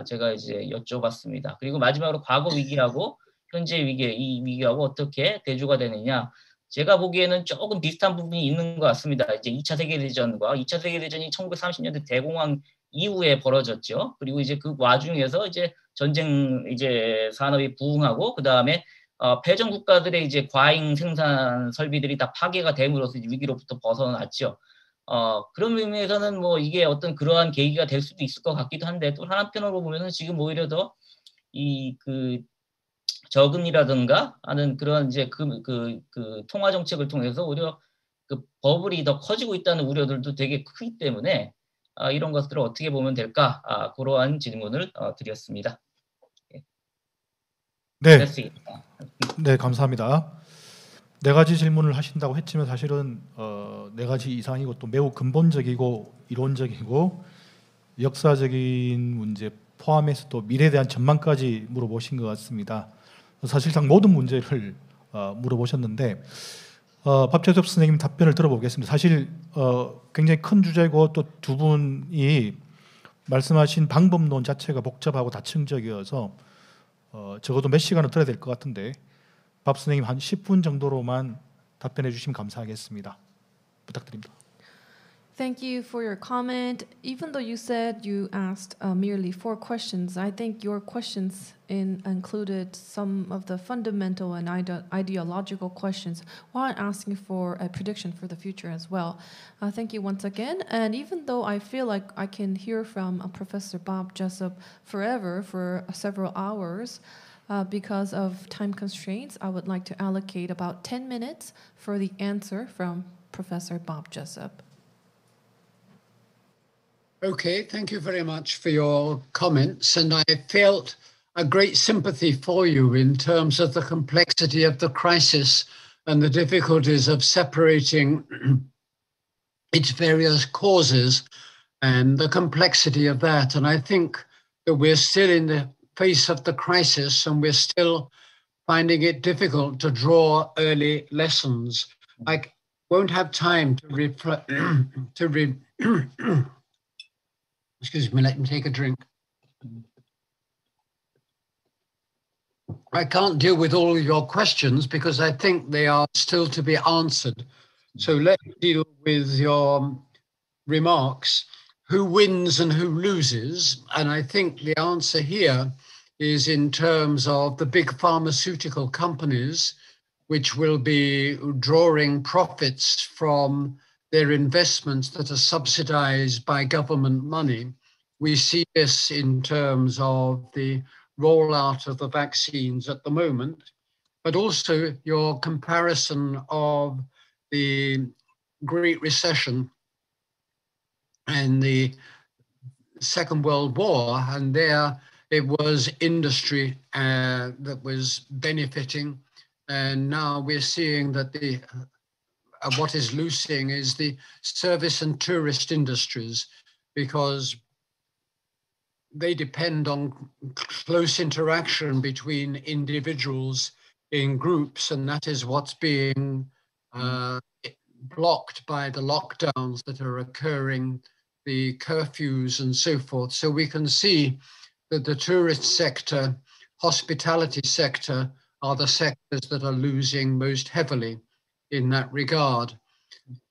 제가 이제 여쭤봤습니다. 그리고 마지막으로 과거 위기하고 현재 위기, 이 위기하고 어떻게 대조가 되느냐? 제가 보기에는 조금 비슷한 부분이 있는 것 같습니다. 이제 2차 세계대전과 2차 세계대전이 1930년대 대공황 이후에 벌어졌죠. 그리고 이제 그 와중에서 이제 전쟁 이제 산업이 부흥하고 그 다음에 패전 국가들의 이제 과잉 생산 설비들이 다 파괴가 됨으로써 위기로부터 벗어났죠. 그런 의미에서는 뭐 이게 어떤 그러한 계기가 될 수도 있을 것 같기도 한데, 또 한편으로 보면은 지금 오히려 더 저금리라든가 하는 그런 이제 그 통화 정책을 통해서 오히려 그 버블이 더 커지고 있다는 우려들도 되게 크기 때문에 이런 것들을 어떻게 보면 될까? 그러한 질문을 드렸습니다. 네, 됐습니다. 네, 감사합니다. 네 가지 질문을 하신다고 했지만 사실은 네 가지 이상이고 또 매우 근본적이고 이론적이고 역사적인 문제 포함해서 또 미래에 대한 전망까지 물어보신 것 같습니다. 사실상 모든 문제를 물어보셨는데 밥재섭 선생님 답변을 들어보겠습니다. 사실 굉장히 큰 주제고 또 두 분이 말씀하신 방법론 자체가 복잡하고 다층적이어서 적어도 몇 시간은 들어야 될 것 같은데 밥 선생님 한 10분 정도로만 답변해 주시면 감사하겠습니다. 부탁드립니다. Thank you for your comment. Even though you said you asked merely 4 questions, I think your questions included some of the fundamental and ideological questions while asking for a prediction for the future as well. Thank you once again. And even though I feel like I can hear from Professor Bob Jessup forever for several hours, because of time constraints, I would like to allocate about 10 minutes for the answer from Professor Bob Jessup. Okay, thank you very much for your comments. And I felt a great sympathy for you in terms of the complexity of the crisis and the difficulties of separating its various causes and the complexity of that. And I think that we're still in the face of the crisis and we're still finding it difficult to draw early lessons. I won't have time to reflect, excuse me, let me take a drink. I can't deal with all of your questions because I think they are still to be answered. So let's deal with your remarks. Who wins and who loses? And I think the answer here is in terms of the big pharmaceutical companies, which will be drawing profits from their investments that are subsidized by government money. We see this in terms of the rollout of the vaccines at the moment, but also your comparison of the Great Recession and the Second World War, and there it was industry that was benefiting, and now we're seeing that what is losing is the service and tourist industries, because they depend on close interaction between individuals in groups, and that is what's being blocked by the lockdowns that are occurring, the curfews and so forth. So we can see that the tourist sector, hospitality sector are the sectors that are losing most heavily in that regard.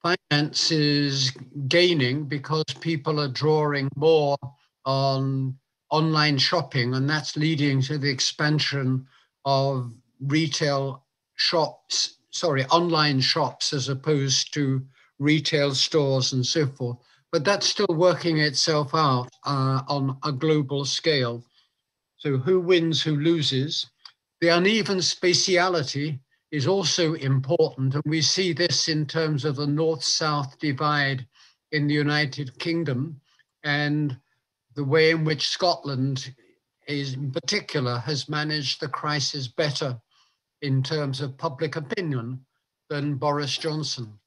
Finance is gaining because people are drawing more on online shopping, and that's leading to the expansion of online shops as opposed to retail stores and so forth. But that's still working itself out on a global scale. So who wins, who loses? The uneven spatiality is also important, and we see this in terms of the North-South divide in the United Kingdom, and the way in which Scotland in particular has managed the crisis better in terms of public opinion than Boris Johnson.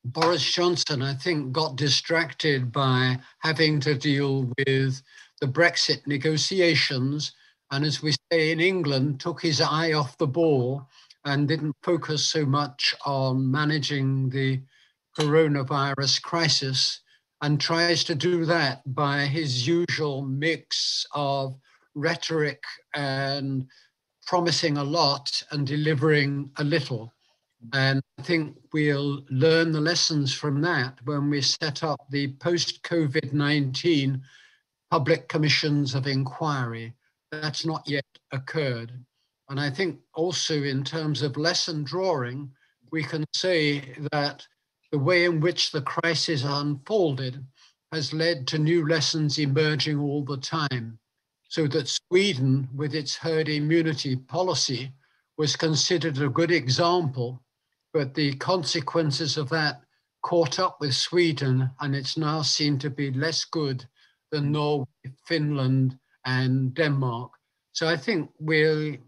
Boris Johnson, I think, got distracted by having to deal with the Brexit negotiations, and as we say in England, took his eye off the ball and didn't focus so much on managing the coronavirus crisis, and tries to do that by his usual mix of rhetoric and promising a lot and delivering a little. And I think we'll learn the lessons from that when we set up the post-COVID-19 public commissions of inquiry. That's not yet occurred. And I think also in terms of lesson drawing, we can say that the way in which the crisis unfolded has led to new lessons emerging all the time. So that Sweden, with its herd immunity policy, was considered a good example, but the consequences of that caught up with Sweden, and it's now seen to be less good than Norway, Finland, and Denmark. So I think the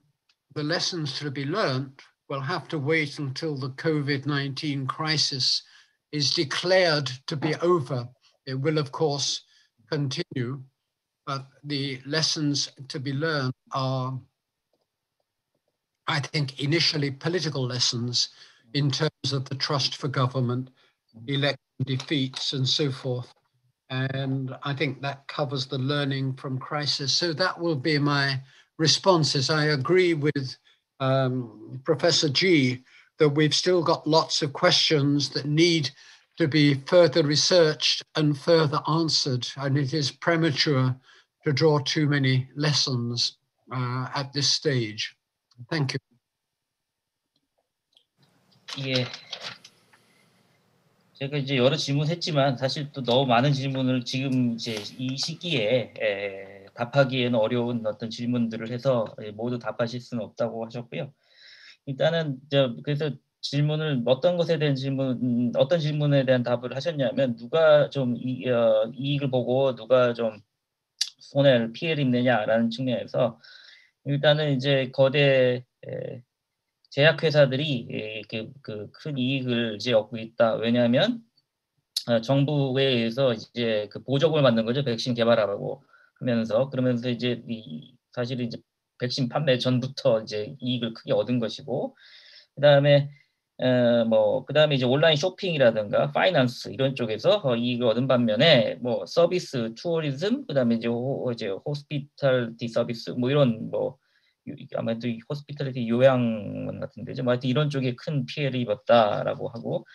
lessons to be learned will have to wait until the COVID-19 crisis is declared to be over. It will, of course, continue, but the lessons to be learned are, I think, initially political lessons in terms of the trust for government, election defeats, and so forth. And I think that covers the learning from crisis. So that will be my responses. I agree with Professor G that we've still got lots of questions that need to be further researched and further answered. And it is premature to draw too many lessons at this stage. Thank you. 예. 제가 이제 여러 질문했지만 사실 또 너무 많은 질문을 지금 이제 이 시기에 답하기에는 어려운 어떤 질문들을 해서 모두 답하실 수는 없다고 하셨고요. 일단은 그래서 질문을 어떤 것에 대한 어떤 질문에 대한 답을 하셨냐면 누가 좀 이익을 보고 누가 좀 피해를 입느냐라는 측면에서 일단은 이제 거대 제약회사들이 큰 이익을 이제 얻고 있다. 왜냐하면 정부에 의해서 이제 그 보조금을 받는 거죠. 백신 개발하라고 하면서 그러면서 이제 사실은 이제 백신 판매 전부터 이제 이익을 크게 얻은 것이고 그다음에 그다음에 이제 온라인 쇼핑이라든가 파이낸스 이런 쪽에서 이익을 얻은 반면에 서비스, 투어리즘, 그다음에 이제 호스피탈리티 서비스 이런 아무래도 호스피탈리티 요양원 같은 데죠. 하여튼 이런 쪽에 큰 피해를 입었다라고 하고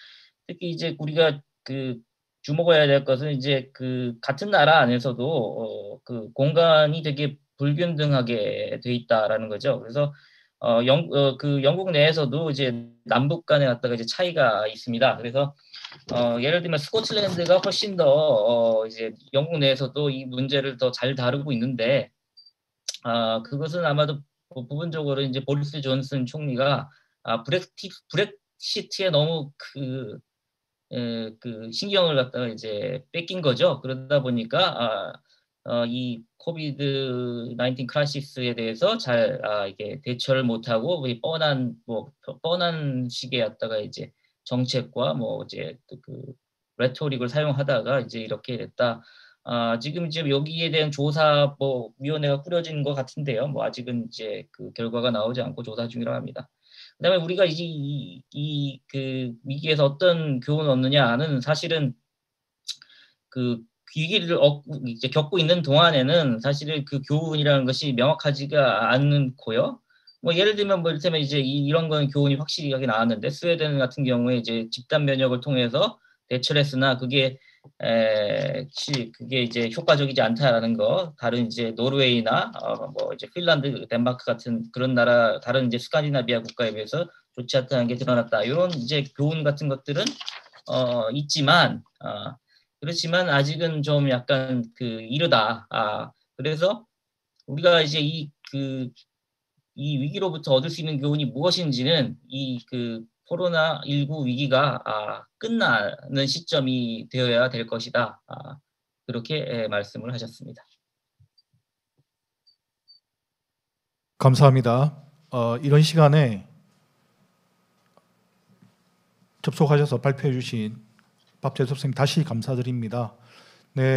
특히 이제 우리가 주목해야 될 것은 이제 같은 나라 안에서도 공간이 되게 불균등하게 돼 있다라는 거죠. 그래서 영국 내에서도 이제 남북 간에 갖다가 이제 차이가 있습니다. 그래서 예를 들면 스코틀랜드가 훨씬 더 이제 영국 내에서도 이 문제를 더 잘 다루고 있는데 그것은 아마도 부분적으로 이제 보리스 존슨 총리가 브렉시트에 너무 신경을 갖다가 이제 뺏긴 거죠. 그러다 보니까 이 코비드-19 크라이시스에 대해서 잘 이게 대처를 못하고 뻔한 식의 갖다가 이제 정책과 이제 레토릭을 사용하다가 이제 이렇게 됐다. 지금 여기에 대한 조사 위원회가 꾸려진 것 같은데요. 아직은 이제 그 결과가 나오지 않고 조사 중이라고 합니다. 그다음에 우리가 이제 그 위기에서 어떤 교훈을 얻느냐는 사실은 위기를 이제 겪고 있는 동안에는 사실은 그 교훈이라는 것이 명확하지가 않고요. 예를 들면 이를테면 이제 이런 건 교훈이 확실하게 나왔는데 스웨덴 같은 경우에 이제 집단 면역을 통해서 대처를 했으나 그게 그게 이제 효과적이지 않다라는 거, 다른 이제 노르웨이나 뭐 이제 핀란드, 덴마크 같은 그런 나라, 다른 이제 스칸디나비아 국가에 비해서 좋지 않다는 게 드러났다. 이런 이제 교훈 같은 것들은 있지만 그렇지만 아직은 좀 약간 이르다. 그래서 우리가 이제 이 위기로부터 얻을 수 있는 교훈이 무엇인지는 이 코로나19 위기가 끝나는 시점이 되어야 될 것이다. 그렇게 말씀을 하셨습니다. 감사합니다. 이런 시간에 접속하셔서 발표해 주신 박 제섭 선생님 다시 감사드립니다. 네.